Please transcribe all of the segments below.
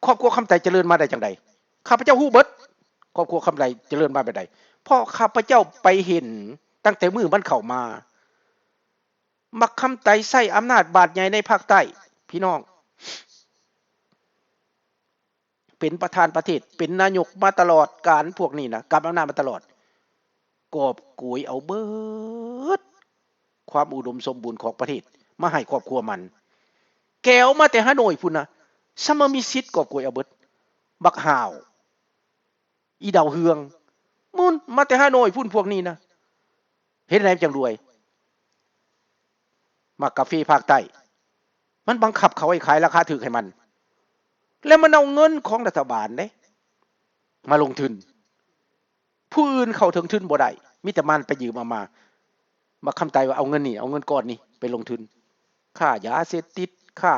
รอบครัวคำไตเจริญมาได้จังใดข้าพเจ้าฮู้เบิดครอบครัวคำไตเจริญมาแบบใดเพราะข้าพเจ้าไปเห็นตั้งแต่มือมันเข้ามามักคำไตใช้อำนาจบาดใหญ่ในภาคใต้พี่น้องเป็นประธานประเทศเป็นนายกมาตลอดการพวกนี้นะกำอำนาจมาตลอดกอบโกยเอาเบิดความอุดมสมบูรณ์ของประเทศมาให้ครอบครัวมันแกวมาแต่ฮานอยพุ่นนะซะมามีสิทธิ์กอบโกยเอาเบิดบักห่าวอีดาวเฮืองมุนมาแต่ฮานอยพุ่นพวกนี้นะเฮ็ดไหนจังรวยมากาแฟภาคใต้มันบังคับเขาให้ขายราคาถูกให้มันแล้วมันเอาเงินของรัฐบาลเด้มาลงทุนผู้อื่นเข้าถึงทุนบ่ได้มีแต่มันไปยืมมาคำไตว่าเอาเงินนี่เอาเงินก้อนนี้ไปลงทุนค่ายาเสพติดค่า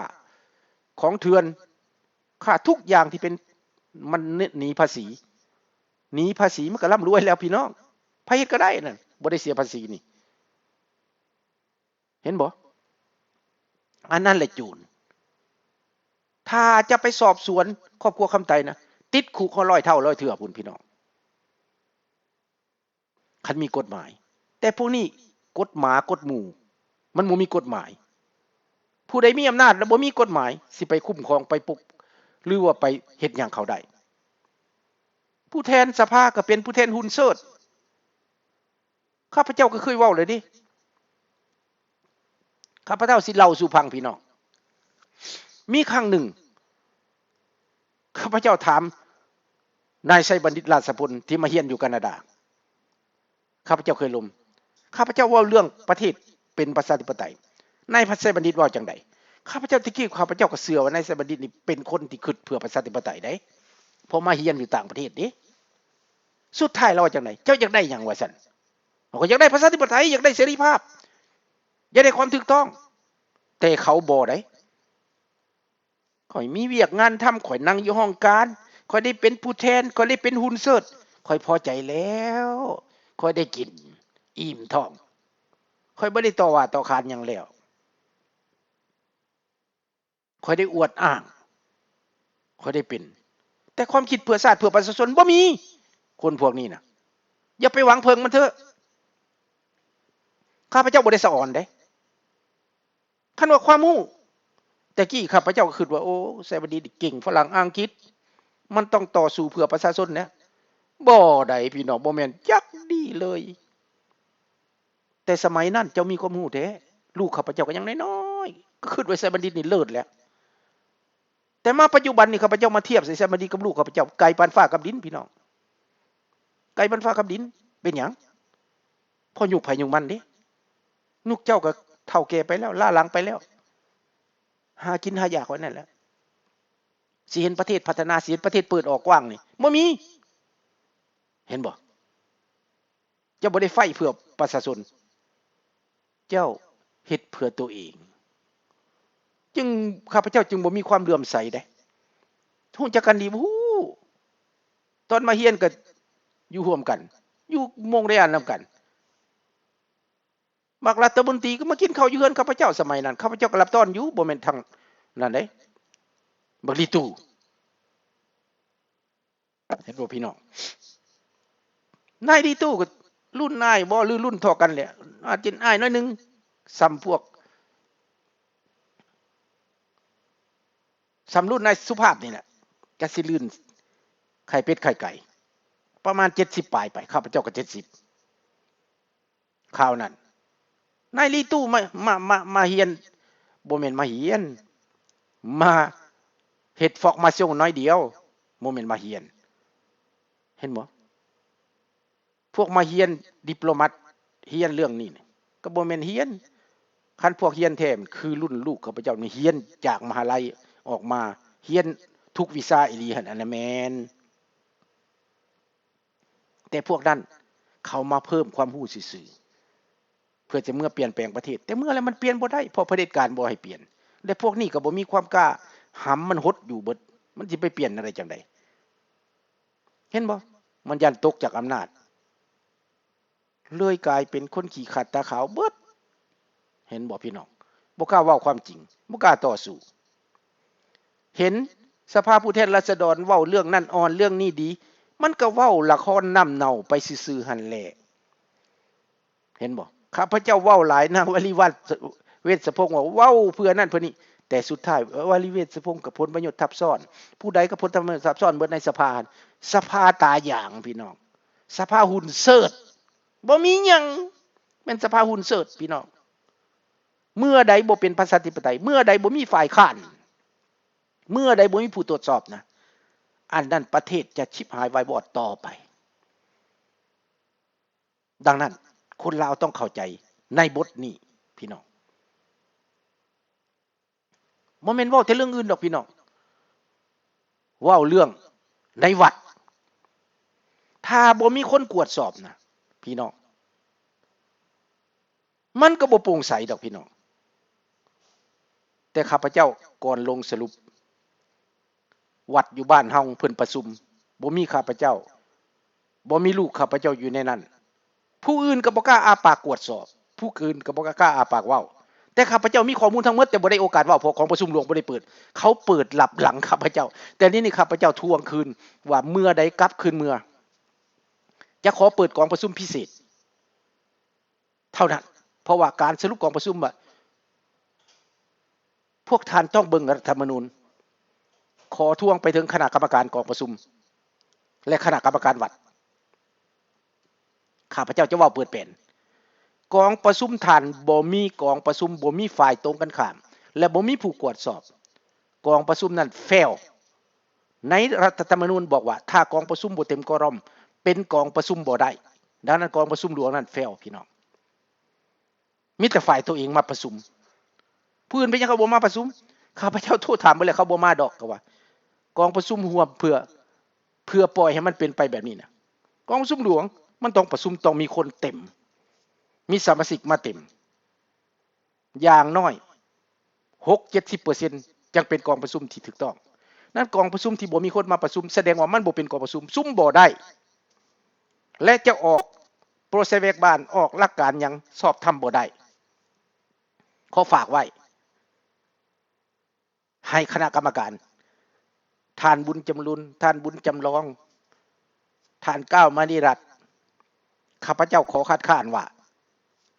ของเถื่อนค่าทุกอย่างที่เป็นมันหนีภาษีมันก็ร่ำรวยแล้วพี่น้องไผเฮ็ดก็ได้นั่นบ่ได้เสียภาษีนี่เห็นบ่อันนั้นแหละจูนถ้าจะไปสอบสวนครอบครัวคำไตนะติดคุกเขา100 เท่า100 เทื่อพุ่นพี่น้องคันมีกฎหมายแต่พวกนี้กฎหมากฎหมู่มันบ่มีกฎหมายผู้ใดมีอำนาจแล้วบ่มีกฎหมายสิไปคุ้มครองไปปกหรือว่าไปเฮ็ดหยังเขาได้ผู้แทนสภาก็เป็นผู้แทนหุ้นเซิดข้าพเจ้าก็เคยเว้าเลยดิข้าพเจ้าสิเล่าสู่ฟังพี่น้องมีครั้งหนึ่งข้าพเจ้าถามนายชัยบัณฑิตราชพลที่มาเฮียนอยู่แคนาดาข้าพเจ้าเคยลมข้าพเจ้าเว้าเรื่องประเทศเป็นประชาธิปไตยนายชัยบัณฑิตเว้าจังไดข้าพเจ้าตะกี้ข้าพเจ้าก็เชื่อว่านายชัยบัณฑิตนี่เป็นคนที่คิดเพื่อประชาธิปไตยได้พอมาเฮียนอยู่ต่างประเทศเด้สุดท้ายแล้วว่าจังไดเจ้าอยากได้หยังว่าซั่นเขาก็อยากได้ประชาธิปไตยอยากได้เสรีภาพอยากได้ความถูกต้องแต่เขาบ่ได้ข่อยมีเวียกงานทำข่อยนั่งอยู่ห้องการข่อยได้เป็นผู้แทนข่อยได้เป็นหุ้นเซิดข่อยพอใจแล้วข่อยได้กินอิ่มท้องข่อยบ่ได้ต่อว่าต่อขานหยังแล้วข่อยได้อวดอ้างข่อยได้เป็นแต่ความคิดเพื่อชาติเพื่อประชาชนบ่มีคนพวกนี้น่ะอย่าไปหวังเพิงมันเถอะข้าพเจ้าบ่ได้สะอ่อนเด้คันว่าความรู้แต่กี้ข้าพเจ้าก็คิดว่าโอ้ไสบัณฑิตเก่งฝรั่งอังกฤษมันต้องต่อสู้เพื่อประชาชนนะบ่ได้พี่น้องบ่แม่นจักดีเลยแต่สมัยนั้นเจ้ามีความรู้แท้ลูกข้าพเจ้าก็ยังน้อยๆก็คิดว่าไสบัณฑิตนี่เลิศแล้วแต่มาปัจจุบันนี่ข้าพเจ้ามาเทียบไสบัณฑิตกับลูกข้าพเจ้าไกลปานฟ้ากับดินพี่น้องไกลปานฟ้ากับดินเป็นหยังพอยุคไผยุคมันเด้ลูกเจ้าก็เฒ่าแก่ไปแล้วล้าหลังไปแล้วหากินหายากไว้นั่นแหละสิเห็นประเทศพัฒนาสิเห็นประเทศเปิดออกกว้างนี่บ่มีเห็นบ่เจ้าบ่ได้ไฟเพื่อประชาชนเจ้าเฮ็ดเพื่อตัวเองจึงข้าพเจ้าจึงบ่มีความเลื่อมใสเด้ฮู้จักกันดีบ่ฮู้ตอนมาเฮียนก็อยู่ร่วมกันอยู่โรงเรียนนำกันมักรัฐมนตรีก็มากินข้าวอยู่เฮือนข้าพเจ้าสมัยนั้นข้าพเจ้าก็รับต้อนอยู่บ่แม่นทางนั่นเด้บักลีตู่เห็นบ่พี่น้องนายลีตู่ก็รุ่นนายบ่หรือรุ่นเท่ากันแหละอาจจะอ้ายน้อยนึงซ้ำพวกซ้ำรุ่นนายสุภาพนี่แหละก็สิลื่นไข่เป็ดไข่ไก่ประมาณ70ปลายไปข้าพเจ้าก็70คราวนั้นนายลีตู่มาเฮียนบ่แม่นมาเฮียนมาเฮ็ดฟอกมาชั่วน้อยเดียวบ่แม่นมาเฮียนเห็นบ่พวกมาเฮียนดิปโลมาตเฮียนเรื่องนี้ก็บ่แม่นเฮียนคันพวกเฮียนแท้คือรุ่นลูกข้าพเจ้านี่เฮียนจากมหาลัยออกมาเฮียนทุกวิชาอีหลีหั่นอันนั้นแม่นแต่พวกนั้นเขามาเพิ่มความรู้ซื่อๆเพื่อจะเมื่อเปลี่ยนแปลงประเทศแต่เมื่อแล้วมันเปลี่ยนบ่ได้เพราะเผด็จการบ่ให้เปลี่ยนและพวกนี้ก็บ่มีความกล้าหำมันหดอยู่เบิดมันสิไปเปลี่ยนอะไรจังได๋เห็นบ่มันยันตกจากอำนาจเลยกลายเป็นคนขี้ขัดตาขาวเบิดเห็นบ่พี่น้องบ่กล้าเว้าความจริงบ่กล้าต่อสู้เห็น สภาผู้แทนราษฎรเว้าเรื่องนั่นอ่อนเรื่องนี้ดีมันก็เว้าละครน้ำเน่าไปซื่อๆหั่นแหละเห็นบ่ข้าพเจ้าเว้าหลายนางวลีวัฒน์เวชพงษ์ว่าเว้าเพื่อนั่นเพื่อนี้แต่สุดท้ายวลีเวชพงษ์กับผลประโยชน์ทับซ้อนผู้ใดก็ผลประโยชน์ทับซ้อนเบิดในสภาตาอย่างพี่น้องสภาหุ่นเสิร์ชบ่มีหยังเป็นสภาหุ่นเสิร์ชพี่น้องเมื่อใดบ่เป็นประชาธิปไตยเมื่อใดบ่มีฝ่ายค้านเมื่อใดบ่มีผู้ตรวจสอบนะอันนั้นประเทศจะชิบหายวายบอดต่อไปดังนั้นคนลาวต้องเข้าใจในบทนี้พี่น้องบ่แม่นเว้าแต่เรื่องอื่นดอกพี่น้องเว้าเรื่องในวัดถ้าบ่มีคนกวดสอบนะพี่น้องมันก็บ่โปร่งใสดอกพี่น้องแต่ข้าพเจ้าก่อนลงสรุปวัดอยู่บ้านเฮาเพิ่นประชุมบ่มีข้าพเจ้าบ่มีลูกข้าพเจ้าอยู่ในนั้นผู้อื่นก็บ่กล้าอาปากกวดสอบผู้อื่นก็บ่กล้าอาปากเว้าแต่ข้าพเจ้ามีข้อมูลทั้งหมดแต่บ่ได้โอกาสเว้าเพราะของประชุมหลวงบ่ได้เปิดเขาเปิดลับหลังข้าพเจ้าแต่นี่ข้าพเจ้าทวงคืนว่าเมื่อใดกลับคืนเมื่อจะขอเปิดกองประชุมพิเศษเท่านั้นเพราะว่าการสรุปกองประชุมว่าพวกท่านต้องเบิ่งรัฐธรรมนูญขอทวงไปถึงคณะกรรมการกองประชุมและคณะกรรมการวัดข้าพเจ้าจะเว้าเปิดเป็นกองประชุมท่านบ่มีกองประชุมบ่มีฝ่ายตรงกันข้ามและบ่มีผู้กวดสอบกองประชุมนั้นเฟลในรัฐธรรมนูญบอกว่าถ้ากองประชุมบ่เต็มกอรอมเป็นกองประชุมบ่ได้ดังนั้นกองประชุมหลวงนั้นเฟลพี่น้องมีแต่ฝ่ายตัวเองมาประชุมผู้อื่นไปยังเขาบ่มาประชุมข้าพเจ้าโทรถามไปแล้วเขาบ่มาดอกก็ว่ากองประชุมรวมเพื่อปล่อยให้มันเป็นไปแบบนี้นะกองประชุมหลวงมันต้องประชุมต้องมีคนเต็มมีสมาชิกมาเต็มอย่างน้อย 6-70% จังเป็นกองประชุมที่ถูกต้องนั่นกองประชุมที่บ่มีคนมาประชุมแสดงว่ามันบ่เป็นกองประชุมซุ่มบ่ได้และจะออกโปรเซสบ้านออกหลักการหยังสอบทำบ่ได้ขอฝากไว้ให้คณะกรรมการท่านบุญจำรุนท่านบุญจำลองท่านก้าวมณีรัตน์ข้าพเจ้าขอคัดค้านว่า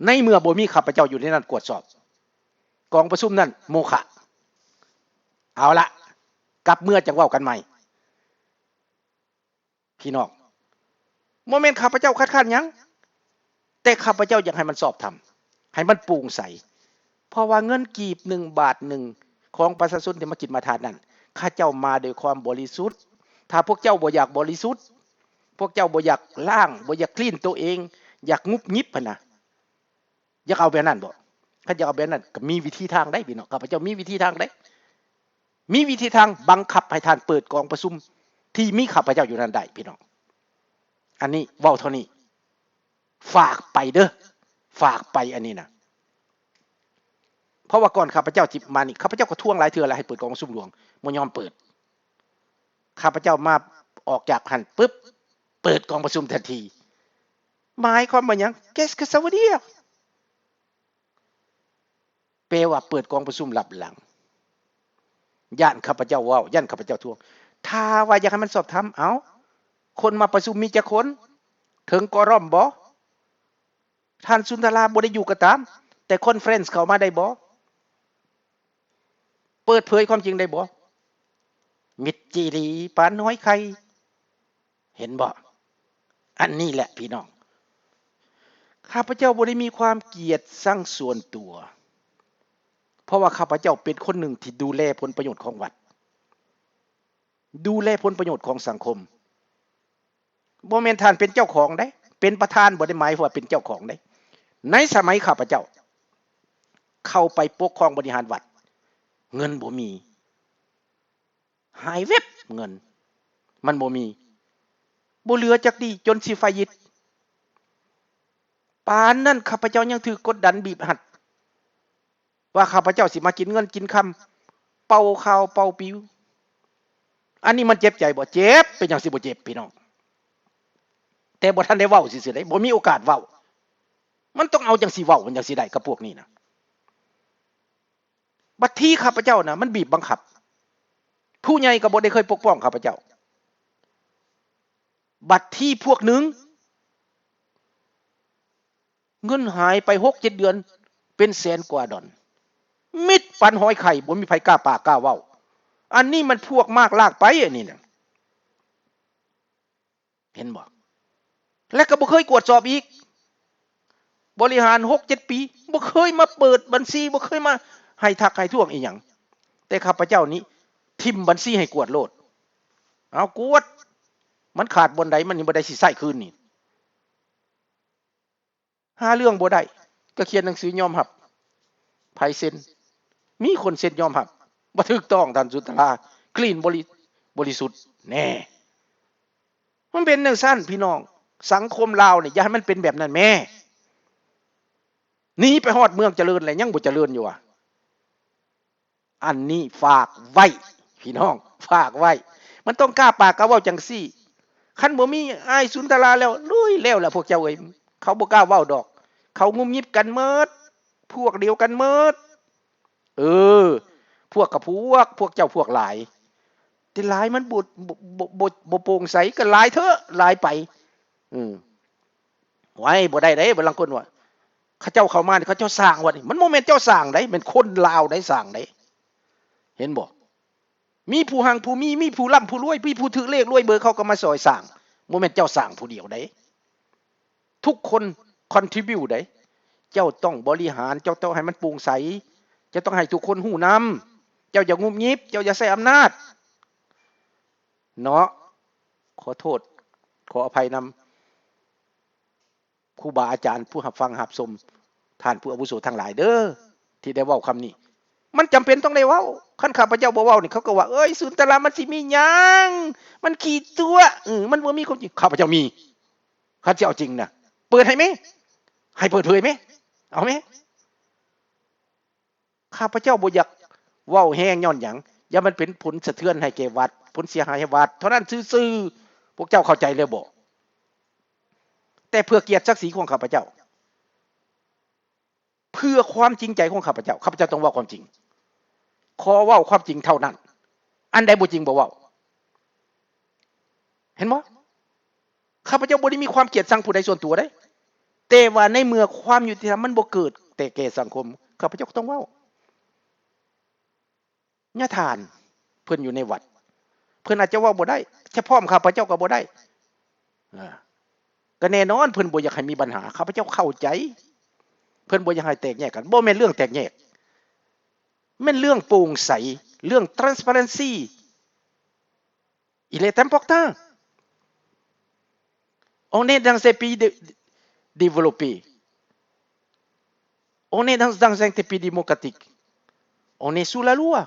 ในเมื่อบ่มีข้าพเจ้าอยู่ในนั้นกวดสอบกองประชุมนั้นโมฆะเอาละกลับเมื่อจังเว้ากันใหม่พี่น้องบ่แม่นข้าพเจ้าคัดค้านหยังแต่ข้าพเจ้าอยากให้มันสอบทำให้มันโปร่งใสเพราะว่าเงินกีบ1 บาท 1ของประชาชนที่มากินมาทานนั้นข้าเจ้ามาโดยความบริสุทธิ์ถ้าพวกเจ้าบ่อยากบริสุทธิ์พวกเจ้าบ่อยากล้างบ่อยากคลีนตัวเองอยากงุบงิบหั่นน่ะอยากเอาแบบนั้นบ่ถ้าอยากเอาแบบนั้นก็มีวิธีทางได้พี่น้องข้าพเจ้ามีวิธีทางได้มีวิธีทางบังคับให้ท่านเปิดกองประชุมที่มีข้าพเจ้าอยู่นั้นได้พี่น้องอันนี้เว้าเท่านี้ฝากไปเด้อฝากไปอันนี้นะเพราะว่าก่อนข้าพเจ้าจิบมานี่ข้าพเจ้าก็ทวงหลายเทื่อแล้วให้เปิดกองประชุมหลวงบ่ยอมเปิดข้าพเจ้ามาออกจากหันปึ๊บเปิดกองประชุมทันทีหมายความว่าหยัง Qu'est-ce que ça veut dire แปลว่าเปิดกองประชุมลับหลังย่านข้าพเจ้าเว้าย่านข้าพเจ้าทวงถ้าว่าอยากให้มันสอบถามเอาคนมาประชุมมีจักคนถึงกอรอมบ่ท่านสุนทราบ่ได้อยู่ก็ตามแต่คอนเฟอเรนซ์เข้ามาได้บ่เปิดเผยความจริงได้บ่มิดจีรีปานน้อยไข่เห็นบ่อันนี้แหละพี่น้องข้าพเจ้าบ่ได้มีความเกลียดชังส่วนตัวเพราะว่าข้าพเจ้าเป็นคนหนึ่งที่ดูแลผลประโยชน์ของวัดดูแลผลประโยชน์ของสังคมบ่แม่นท่านเป็นเจ้าของได้เป็นประธานบ่ได้หมายว่าเป็นเจ้าของได้ในสมัยข้าพเจ้าเข้าไปปกครองบริหารวัดเงินบ่มีหายเว็บเงินมันบ่มีบ่เหลือจักดีจนสิไฟยิดปานนั้นข้าพเจ้ายังถูกกดดันบีบหัดว่าข้าพเจ้าสิมากินเงินกินคำเป่าข่าวเป่าปิวอันนี้มันเจ็บใจบ่เจ็บเป็นจังสิบ่เจ็บพี่น้องแต่บ่ทันได้เว้าซื่อๆได้บ่มีโอกาสเว้ามันต้องเอาจังสิเว้ามันจังสิได้กับพวกนี้นะบัดที่ข้าพเจ้านะมันบีบบังคับ ผู้ใหญ่ก็บ่ได้เคยปกป้องข้าพเจ้าบัดที่พวกหนึ่งเงินหายไป 6-7 เดือนเป็นแสนกว่าดอลมิดปันหอยไข่บ่มีไผกล้าปากกล้าเว้าอันนี้มันพวกมากลากไปอันนี้น่ะเห็นบ่และก็บ่เคยกวดสอบอีกบริหาร 6-7 ปีบ่เคยมาเปิดบัญชีบ่เคยมาให้ทักให้ท่วงอีหยังแต่ข้าพเจ้านี้ทิ่มบัญชีให้กวดโลดเอากวดมันขาดบนใดมันยังบ่ได้สิใช้คืนนี่หาเรื่องบ่ได้ก็เขียนหนังสือยอมรับไผเซ็นมีคนเซ็นยอมรับบ่ถูกต้องท่านสุนทราคลีนบริสุทธิ์แน่มันเป็นจังซั่นพี่น้องสังคมลาวนี่อย่าให้มันเป็นแบบนั้นแม่หนีไปฮอดเมืองเจริญแล้วยังบ่เจริญอยู่อ่ะอันนี้ฝากไว้พี่น้องฝากไว้มันต้องกล้าปากกล้าเว้าจังซี่คันบ่มีอ้ายสุนทราแล้วลุยแล้วล่ะพวกเจ้าเอ้ยเขาบ่กล้าเว้าดอกเขางุมยิบกันเมิดพวกเดียวกันเมิดพวกกับพวกเจ้าพวกหลายแต่หลายมันบ่โปร่งใสก็หลายเถอะหลายไปไว้บ่ได้เด้บางคนว่าเขาเจ้าเข้ามาเขาเจ้าสร้างว่านี่มันบ่แม่นเจ้าสร้างได้เป็นคนลาวได้สร้างได้เห็นบ่มีผู้หังผู้มีผู้ร่ำผู้รวยมีผู้ถือเลขรวยเบอร์เขาก็มาซอยสร้างบ่แม่นเจ้าสร้างผู้เดียวได้ทุกคนคอนทริบิวได้เจ้าต้องบริหารเจ้าต้องให้มันโปร่งใสจะต้องให้ทุกคนฮู้นำเจ้าอย่างุบยิบเจ้าอย่าใช้อำนาจเนาะขอโทษขออภัยนำครูบาอาจารย์ผู้รับฟังรับชมท่านผู้อาวุโสทั้งหลายเด้อที่ได้เว้าคำนี้มันจำเป็นต้องได้เว้าคันข้าพเจ้าบ่เว้านี่เขาก็ว่าเอ้ยสุนทรามันสิมีหยังมันขี้ตัวมันบ่มีความจริงข้าพเจ้ามีข้าเจ้าจริงน่ะเปิดให้มั้ยให้เปิดเผยมั้ยเอามั้ยข้าพเจ้าบ่อยากเว้าแฮงย้อนหยังอย่ามันเป็นผลสะเทือนให้แก่วัดผลเสียหายให้วัดเท่านั้นซื่อๆพวกเจ้าเข้าใจแล้วบ่แต่เพื่อเกียรติศักดิ์ศรีของข้าพเจ้าเพื่อความจริงใจของข้าพเจ้าข้าพเจ้าต้องเว้าความจริงขอเว้าความจริงเท่านั้นอันใดบ่จริงบ่เว้าเห็นบ่ข้าพเจ้าบ่ได้มีความเกลียดชังผู้ใดส่วนตัวเด้แต่ว่าในเมื่อความยุติธรรมมันบ่เกิดแต่แก่สังคมข้าพเจ้าก็ต้องเว้าญาทานเพิ่นอยู่ในวัดเพิ่นอาจจะเว้าบ่ได้เฉพาะข้าพเจ้าก็บ่ได้ก็แน่นอนเพิ่นบ่อยากให้มีปัญหาข้าพเจ้าเข้าใจเพิ่นบ่อยากให้แตกแยกกันบ่แม่นเรื่องแตกแยกแม่นเรื่องโปร่งใสเรื่อง transparency il est important on est dans ces pays développés on est dans un pays démocratique on est sous la loi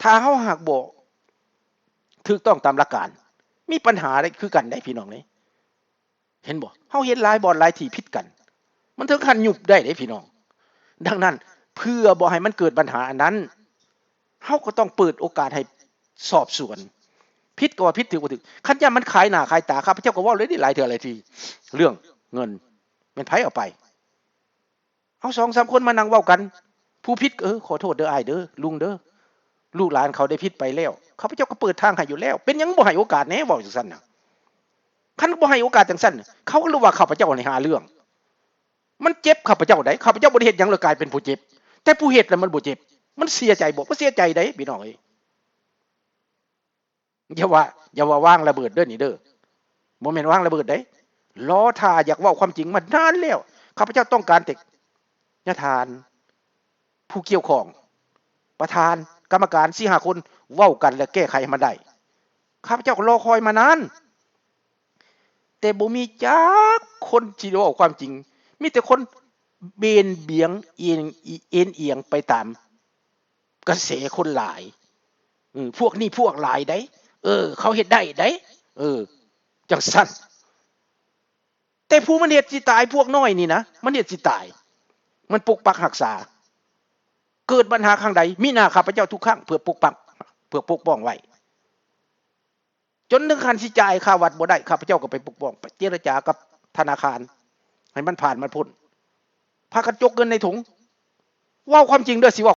ถ้าเฮาหากบ่ถูกต้องตามหลักการมีปัญหาได้คือกันได้พี่น้องนี่เห็นบ่เฮาเห็นหลายบ่อนหลายที่ผิดกันมันถึงขั้นยุบได้เด้พี่น้องดังนั้นเพื่อบ่ให้มันเกิดปัญหาอันนั้นเฮาก็ต้องเปิดโอกาสให้สอบสวนผิดก็ว่าผิดถูกก็ถูกคันยามมันขายหน้าขายตาข้าพเจ้าก็เว้าเลยนี่หลายเทื่อหลายทีเรื่องเงินแม่นไผเอาไปเอา 2-3 คนมานั่งเว้ากันผู้ผิดขอโทษเด้ออ้ายเด้อลุงเด้อลูกหลานเขาได้ผิดไปแล้วข้าพเจ้าก็เปิดทางให้อยู่แล้วเป็นหยังบ่ให้โอกาสแหน่เว้าจังซั่นน่ะคันบ่ให้โอกาสจังซั่นเขาก็รู้ว่าข้าพเจ้านี่หาเรื่องมันเจ็บข้าพเจ้าได้ข้าพเจ้าบ่ได้เฮ็ดหยังเลยกลายเป็นผู้เจ็บแต่ผู้เฮ็ดน่ะมันบ่เจ็บมันเสียใจบ่เสียใจได้พี่น้องเอ้ยอย่าว่าวางระเบิดเด้อนี่เด้อบ่แม่นวางระเบิดได้รอท่าอยากเว้าความจริงมานานแล้วข้าพเจ้าต้องการแต่ญาทานผู้เกี่ยวข้องประธานกรรมการ 4-5 คนเว้ากันและแก้ไขให้มันได้ข้าพเจ้าก็รอคอยมานานแต่บ่มีจักคนที่เว้าความจริงมีแต่คนเบนเบียงเอียงไปตามกระแสคนหลายพวกนี้พวกหลายได้เขาเฮ็ดได้ได้จังซั่นแต่ผู้มันเฮ็ดสิตายพวกน้อยนี่นะมันเฮ็ดสิตายมันปกปักรักษาเกิดปัญหาครั้งใดมีหน้าข้าพเจ้าทุกครั้งเพื่อปกปักเพื่อปกป้องไว้จนถึงขั้นสิจ่ายค่าวัดบ่ได้ข้าพเจ้าก็ไปปกป้องไปเจรจากับธนาคารให้มันผ่านมันพ้นพากันจกเงินในถุง เว้าความจริงเด้อสิเว้า